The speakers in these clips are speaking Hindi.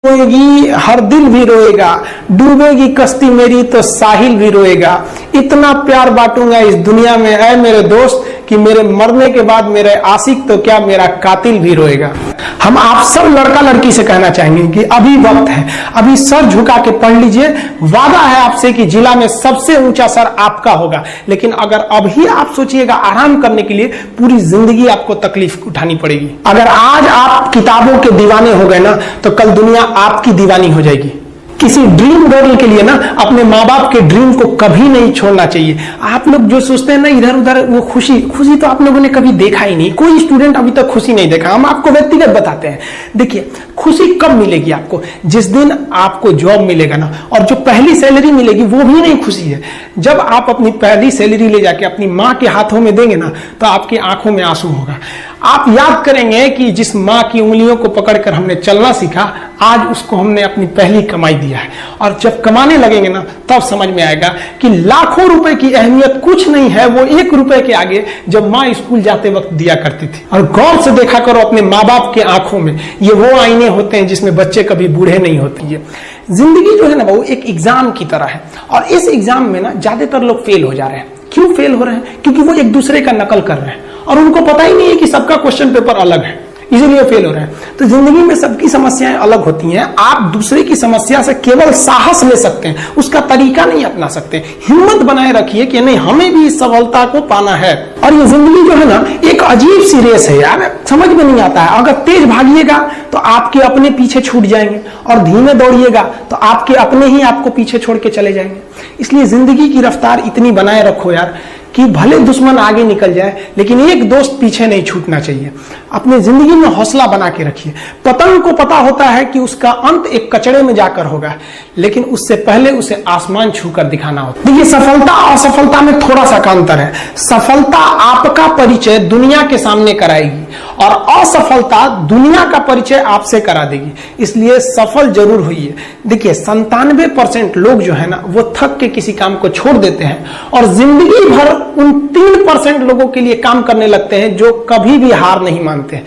रोएगी हर दिल भी रोएगा, डूबेगी कश्ती मेरी तो साहिल भी रोएगा। इतना प्यार बांटूंगा इस दुनिया में ऐ मेरे दोस्त कि मेरे मरने के बाद मेरे आशिक तो क्या मेरा कातिल भी रोएगा। हम आप सब लड़का लड़की से कहना चाहेंगे कि अभी वक्त है, अभी सर झुका के पढ़ लीजिए। वादा है आपसे कि जिला में सबसे ऊंचा सर आपका होगा, लेकिन अगर अभी आप सोचिएगा आराम करने के लिए, पूरी जिंदगी आपको तकलीफ उठानी पड़ेगी। अगर आज आप किताबों के दीवाने हो गए ना, तो कल दुनिया आपकी दीवानी हो जाएगी। किसी ड्रीम गर्ल के लिए ना अपने माँ बाप के ड्रीम को कभी नहीं छोड़ना चाहिए। आप लोग जो सोचते हैं ना इधर उधर, वो खुशी तो आप लोगों ने कभी देखा ही नहीं। कोई स्टूडेंट अभी तक खुशी नहीं देखा। हम आपको व्यक्तिगत बताते हैं। देखिए, खुशी कब मिलेगी आपको? जिस दिन आपको जॉब मिलेगा ना, और जो पहली सैलरी मिलेगी वो भी नहीं खुशी है। जब आप अपनी पहली सैलरी ले जाके अपनी माँ के हाथों में देंगे ना, तो आपकी आंखों में आंसू होगा। आप याद करेंगे कि जिस माँ की उंगलियों को पकड़कर हमने चलना सीखा, आज उसको हमने अपनी पहली कमाई दिया है। और जब कमाने लगेंगे ना, तब समझ में आएगा कि लाखों रुपए की अहमियत कुछ नहीं है वो 1 रुपए के आगे जब माँ स्कूल जाते वक्त दिया करती थी। और गौर से देखा करो अपने माँ बाप के आंखों में, ये वो आईने होते हैं जिसमें बच्चे कभी बूढ़े नहीं होते हैं। जिंदगी जो है ना, वो एक एग्जाम की तरह है, और इस एग्जाम में ना ज्यादातर लोग फेल हो जा रहे हैं। क्यों फेल हो रहे हैं? क्योंकि वो एक दूसरे का नकल कर रहे हैं और उनको पता ही नहीं है कि सबका क्वेश्चन पेपर अलग है, इसीलिए फेल हो रहे हैं। तो जिंदगी में सबकी समस्याएं अलग होती हैं। आप दूसरे की समस्या से केवल साहस ले सकते हैं, उसका तरीका नहीं अपना सकते। हिम्मत बनाए रखिए कि नहीं, हमें भी इस सफलता को पाना है। और ये जिंदगी जो है ना, एक अजीब सी रेस है यार, समझ में नहीं आता है। अगर तेज भागिएगा तो आपके अपने पीछे छूट जाएंगे, और धीमे दौड़िएगा तो आपके अपने ही आपको पीछे छोड़ के चले जाएंगे। इसलिए जिंदगी की रफ्तार इतनी बनाए रखो यार कि भले दुश्मन आगे निकल जाए, लेकिन एक दोस्त पीछे नहीं छूटना चाहिए। अपनी जिंदगी में हौसला बना के रखिए। पतंग को पता होता है कि उसका अंत एक कचड़े में जाकर होगा, लेकिन उससे पहले उसे आसमान छूकर दिखाना होता है। देखिए, सफलता और असफलता में थोड़ा सा अंतर है। सफलता आपका परिचय दुनिया के सामने कराएगी, और असफलता दुनिया का परिचय आपसे करा देगी। इसलिए सफल जरूर होइए। देखिए, 97% लोग जो है ना, वो थक के किसी काम को छोड़ देते हैं, और जिंदगी भर उन 3% लोगों के लिए काम करने लगते हैं जो कभी भी हार नहीं मानते।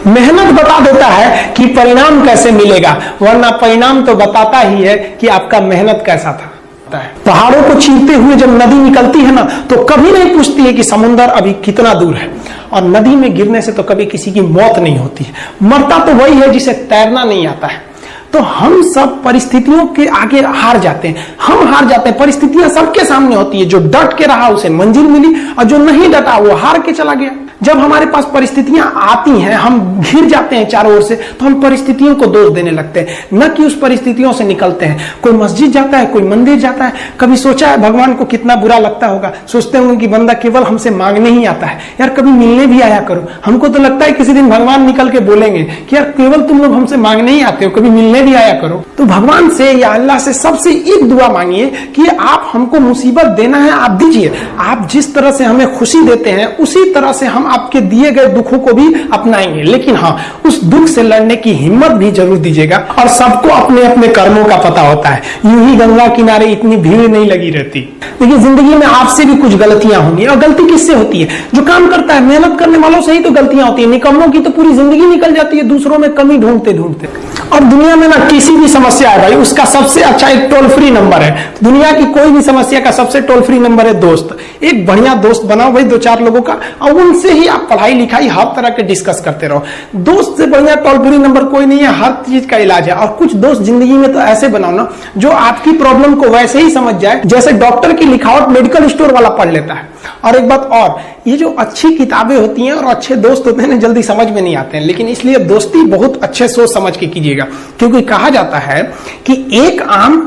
मेहनत बता देता है कि परिणाम कैसे मिलेगा, वरना परिणाम तो बताता ही है कि आपका मेहनत कैसा था। पहाड़ों को चीरते हुए जब नदी निकलती है ना, तो कभी नहीं पूछती है कि समुद्र अभी कितना दूर है। और नदी में गिरने से तो कभी किसी की मौत नहीं होती है। मरता तो वही है जिसे तैरना नहीं आता है। तो हम सब परिस्थितियों के आगे हार जाते हैं। हम हार जाते हैं, परिस्थितियां सबके सामने होती है। जो डट के रहा उसे मंजिल मिली, और जो नहीं डटा वो हार के चला गया। जब हमारे पास परिस्थितियां आती हैं, हम घिर जाते हैं चारों ओर से, तो हम परिस्थितियों को दोष देने लगते हैं, न कि उस परिस्थितियों से निकलते हैं। कोई मस्जिद जाता है, कोई मंदिर जाता है, कभी सोचा है भगवान को कितना बुरा लगता होगा? सोचते होंगे कि बंदा केवल हमसे मांगने ही आता है, यार कभी मिलने भी आया करो। हमको तो लगता है किसी दिन भगवान निकल के बोलेंगे कि यार केवल तुम लोग हमसे मांगने ही आते हो, कभी मिलने भी आया करो। तो भगवान से या अल्लाह से सबसे एक दुआ मांगिए कि आप हमको मुसीबत देना है, आप दीजिए। आप जिस तरह से हमें खुशी देते हैं, उसी तरह से हम आपके दिए गए दुखों को भी अपनाएंगे। लेकिन हाँ, उस दुख से लड़ने की हिम्मत भी जरूर दीजिएगा। और सबको अपने अपने कर्मों का पता होता है, यूं ही गंगा किनारे इतनी भीड़ नहीं लगी रहती। देखिए, जिंदगी में आपसे भी कुछ गलतियां होंगी, और गलती किससे होती है? जो काम करता है, मेहनत करने वालों से ही तो गलतियां होती है। निकम्मों की तो पूरी जिंदगी निकल जाती है दूसरों में कमी ढूंढते ढूंढते। और दुनिया में ना किसी भी समस्या है भाई, उसका सबसे अच्छा एक टोल फ्री नंबर है। दुनिया की कोई भी समस्या का सबसे टोल फ्री नंबर है दोस्त। एक बढ़िया दोस्त बनाओ भाई, 2-4 लोगों का, और उनसे ही आप पढ़ाई लिखाई हर तरह के डिस्कस करते रहो। दोस्त से बढ़िया टोल फ्री नंबर कोई नहीं है, हर चीज का इलाज है। और कुछ दोस्त जिंदगी में तो ऐसे बनाओ ना, जो आपकी प्रॉब्लम को वैसे ही समझ जाए जैसे डॉक्टर की लिखावट मेडिकल स्टोर वाला पढ़ लेता है। और एक बात और, ये जो अच्छी किताबें होती हैं और अच्छे दोस्त होते हैं ना, जल्दी समझ में नहीं आते हैं। लेकिन इसलिए दोस्ती बहुत अच्छे सोच समझ के कीजिएगा, क्योंकि कहा जाता है कि एक आम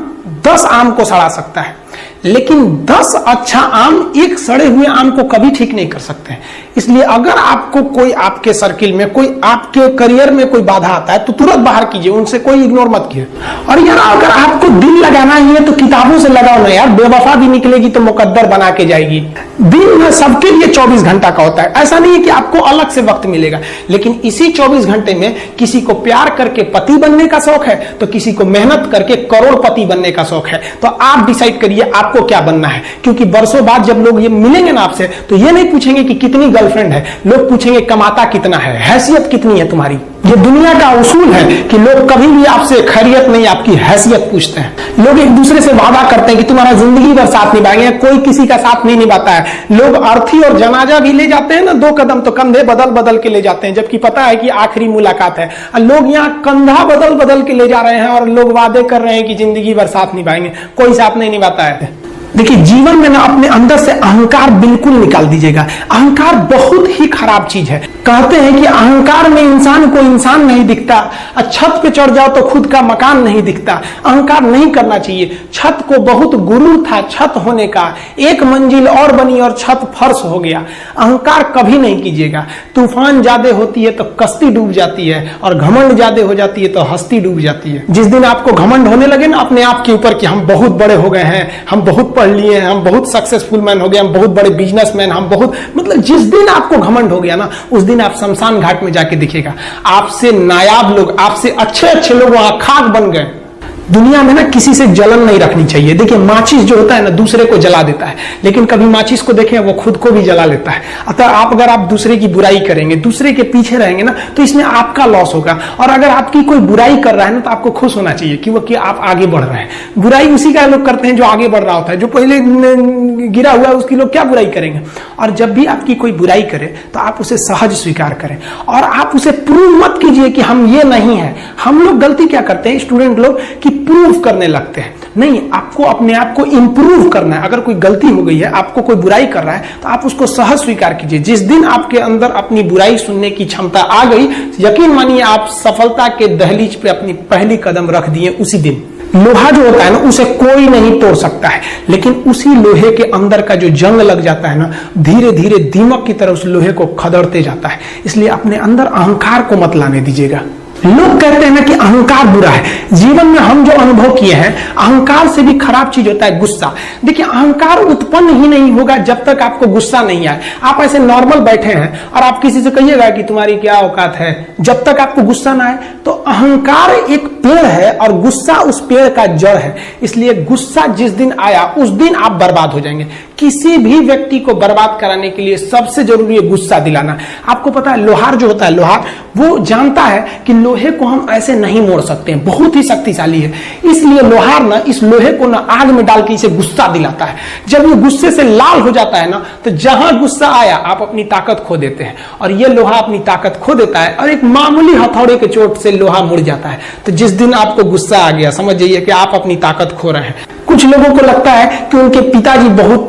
10 आम को सड़ा सकता है, लेकिन 10 अच्छा आम एक सड़े हुए आम को कभी ठीक नहीं कर सकते हैं। इसलिए अगर आपको कोई आपके सर्किल में, कोई आपके करियर में कोई बाधा आता है, तो तुरंत बाहर कीजिए, उनसे कोई इग्नोर मत कीजिए। और यार, अगर आपको दिल लगाना ही है तो किताबों से लगाओ ना यार। बेवफा भी निकलेगी तो मुकद्दर बना के जाएगी। दिन में सबके लिए 24 घंटा का होता है। ऐसा नहीं है कि आपको अलग से वक्त मिलेगा, लेकिन इसी 24 घंटे में किसी को प्यार करके पति बनने का शौक है, तो किसी को मेहनत करके करोड़पति बनने का शौक है। तो आप डिसाइड करिए आपको क्या बनना है। क्योंकि बरसों बाद जब लोग ये मिलेंगे ना आपसे, तो ये नहीं पूछेंगे कि कितनी गर्लफ्रेंड है, लोग पूछेंगे कमाता कितना है, हैसियत कितनी है तुम्हारी। ये दुनिया का उसूल है कि लोग कभी भी आपसे खैरियत नहीं, आपकी हैसियत पूछते हैं। लोग एक दूसरे से वादा करते हैं कि तुम्हारा जिंदगी भर साथ निभाएंगे, कोई किसी का साथ नहीं निभाता है। लोग अर्थी और जनाजा भी ले जाते हैं ना 2 कदम, तो कंधे बदल बदल के ले जाते हैं, जबकि पता है कि आखिरी मुलाकात है। लोग यहाँ कंधा बदल बदल के ले जा रहे हैं और लोग वादे कर रहे हैं कि जिंदगी भर साथ निभाएंगे, कोई साथ नहीं निभाता है। देखिए, जीवन में ना अपने अंदर से अहंकार बिल्कुल निकाल दीजिएगा। अहंकार बहुत ही खराब चीज है। कहते हैं कि अहंकार में इंसान को इंसान नहीं दिखता, छत पे चढ़ जाओ तो खुद का मकान नहीं दिखता। अहंकार नहीं करना चाहिए। छत को बहुत गुरूर था छत होने का, 1 मंजिल और बनी और छत फर्श हो गया। अहंकार कभी नहीं कीजिएगा। तूफान ज्यादा होती है तो कश्ती डूब जाती है, और घमंड ज्यादा हो जाती है तो हस्ती डूब जाती है। जिस दिन आपको घमंड होने लगे ना अपने आप के ऊपर कि हम बहुत बड़े हो गए हैं, हम बहुत पढ़ लिए हैं, हम बहुत सक्सेसफुल मैन हो गए, हम बहुत बड़े बिजनेसमैन, हम बहुत, मतलब जिस दिन आपको घमंड हो गया ना, उस दिन आप शमशान घाट में जाके दिखेगा आपसे नायाब लोग, आपसे अच्छे अच्छे लोग वहां खाक बन गए। दुनिया में ना किसी से जलन नहीं रखनी चाहिए। देखिए, माचिस जो होता है ना दूसरे को जला देता है, लेकिन कभी माचिस को देखें वो खुद को भी जला लेता है। अतः अगर आप दूसरे की बुराई करेंगे, दूसरे के पीछे रहेंगे ना, तो इसमें आपका लॉस होगा। और अगर आपकी कोई बुराई कर रहा है ना, तो आपको खुश होना चाहिए कि आप आगे बढ़ रहे हैं। बुराई उसी का लोग करते हैं जो आगे बढ़ रहा होता है, जो पहले गिरा हुआ है उसकी लोग क्या बुराई करेंगे। और जब भी आपकी कोई बुराई करे तो आप उसे सहज स्वीकार करें, और आप उसे प्रूव मत कीजिए कि हम ये नहीं है। हम लोग गलती क्या करते हैं स्टूडेंट लोग, कि प्रूव करने लगते हैं। नहीं, आपको अपने आप को इंप्रूव करना है। अगर कोई गलती हो गई है, आपको कोई बुराई कर रहा है, तो आप उसको सहज स्वीकार कीजिए। जिस दिन आपके अंदर अपनी बुराई सुनने की क्षमता आ गई, यकीन मानिए आप सफलता के दहलीज पे अपनी पहली कदम रख दिए उसी दिन। लोहा जो होता है ना, उसे कोई नहीं तोड़ सकता है, लेकिन उसी लोहे के अंदर का जो जंग लग जाता है ना, धीरे धीरे दीमक की तरह उस लोहे को खदड़ते जाता है। इसलिए अपने अंदर अहंकार को मत लाने दीजिएगा। लोग कहते हैं ना कि अहंकार बुरा है। जीवन में हम जो अनुभव किए हैं, अहंकार से भी खराब चीज होता है गुस्सा। देखिए, अहंकार उत्पन्न ही नहीं होगा जब तक आपको गुस्सा नहीं आए। आप ऐसे नॉर्मल बैठे हैं और आप किसी से कहिएगा कि तुम्हारी क्या औकात है, जब तक आपको गुस्सा ना आए। तो अहंकार एक पेड़ है और गुस्सा उस पेड़ का जड़ है। इसलिए गुस्सा जिस दिन आया उस दिन आप बर्बाद हो जाएंगे। किसी भी व्यक्ति को बर्बाद कराने के लिए सबसे जरूरी है गुस्सा दिलाना। आपको पता है, लोहार जो होता है, लोहार वो जानता है कि लोहे को हम ऐसे नहीं मोड़ सकते हैं, बहुत ही शक्तिशाली है। इसलिए लोहार ना इस लोहे को ना आग में डाल के इसे गुस्सा दिलाता है। जब ये गुस्से से लाल हो जाता है ना, तो जहां गुस्सा आया आप अपनी ताकत खो देते हैं, और ये लोहा अपनी ताकत खो देता है, और एक मामूली हथौड़े के चोट से लोहा मुड़ जाता है। तो जिस दिन आपको गुस्सा आ गया, समझ जाइए कि आप अपनी ताकत खो रहे हैं। कुछ लोगों को लगता है कि उनके पिताजी बहुत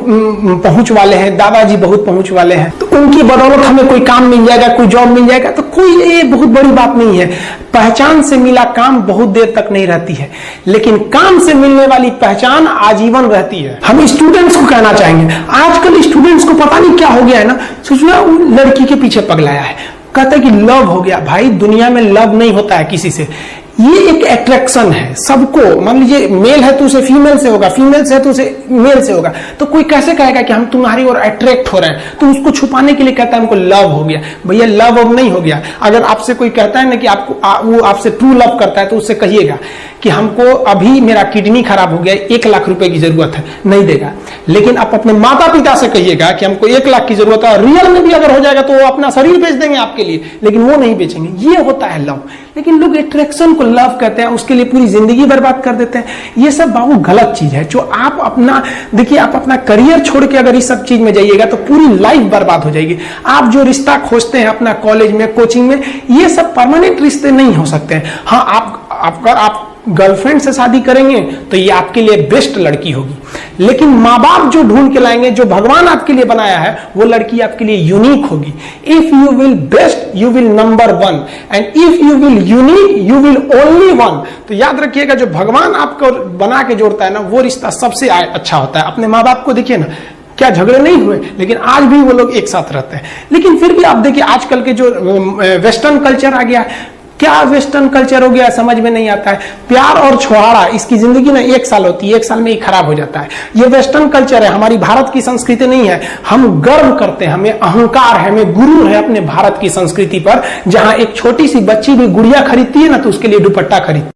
पहुंच वाले हैं, दादाजी बहुत पहुंच वाले हैं, तो उनकी बदौलत हमें कोई काम मिल जाएगा, कोई जॉब मिल जाएगा। तो कोई ये बहुत बड़ी बात नहीं है। पहचान से मिला काम बहुत देर तक नहीं रहती है, लेकिन काम से मिलने वाली पहचान आजीवन रहती है। हम स्टूडेंट्स को कहना चाहेंगे, आजकल स्टूडेंट्स को पता नहीं क्या हो गया है ना, सोचना लड़की के पीछे पगलाया है, कहता है कि लव हो गया। भाई, दुनिया में लव नहीं होता है किसी से, ये एक अट्रैक्शन है सबको। मान लीजिए मेल है तो उसे फीमेल से होगा, फीमेल से है तो उसे मेल से होगा। तो कोई कैसे कहेगा कि हम तुम्हारी ओर अट्रैक्ट हो रहे हैं, तो उसको छुपाने के लिए कहता है हमको लव हो गया। भैया, लव अब नहीं हो गया। अगर आपसे कोई कहता है ना कि आपको वो आपसे ट्रू लव करता है, तो उससे कहिएगा कि हमको अभी मेरा किडनी खराब हो गया, 1 लाख रुपए की जरूरत है, नहीं देगा। लेकिन आप अपने माता पिता से कहिएगा कि हमको 1 लाख की जरूरत है, रियल में भी अगर हो जाएगा तो वो अपना शरीर बेच देंगे आपके लिए, लेकिन वो नहीं बेचेंगे। ये होता है लव। लेकिन लोग अट्रैक्शन को लव कहते हैं, उसके लिए पूरी जिंदगी बर्बाद कर देते हैं। ये सब बाबू गलत चीज है। जो आप अपना, देखिए, आप अपना करियर छोड़ के अगर इस सब चीज में जाइएगा तो पूरी लाइफ बर्बाद हो जाएगी। आप जो रिश्ता खोजते हैं अपना कॉलेज में, कोचिंग में, ये सब परमानेंट रिश्ते नहीं हो सकते हैं। हाँ, आप गर्लफ्रेंड से शादी करेंगे तो ये आपके लिए बेस्ट लड़की होगी, लेकिन माँ बाप जो ढूंढ के लाएंगे, जो भगवान आपके लिए बनाया है, वो लड़की आपके लिए यूनिक होगी। If you will best you will number 1, and if you will unique you will only 1। तो याद रखिएगा, जो भगवान आपको बना के जोड़ता है ना, वो रिश्ता सबसे अच्छा होता है। अपने माँ बाप को देखिए ना, क्या झगड़े नहीं हुए, लेकिन आज भी वो लोग एक साथ रहते हैं। लेकिन फिर भी आप देखिए, आजकल के जो वेस्टर्न कल्चर आ गया, क्या वेस्टर्न कल्चर हो गया समझ में नहीं आता है। प्यार और छुहाड़ा, इसकी जिंदगी में 1 साल होती है, 1 साल में ही खराब हो जाता है। ये वेस्टर्न कल्चर है, हमारी भारत की संस्कृति नहीं है। हम गर्व करते हैं, हमें अहंकार है, हमें गुरूर है अपने भारत की संस्कृति पर। जहां एक छोटी सी बच्ची भी गुड़िया खरीदती है ना, तो उसके लिए दुपट्टा खरीदती है।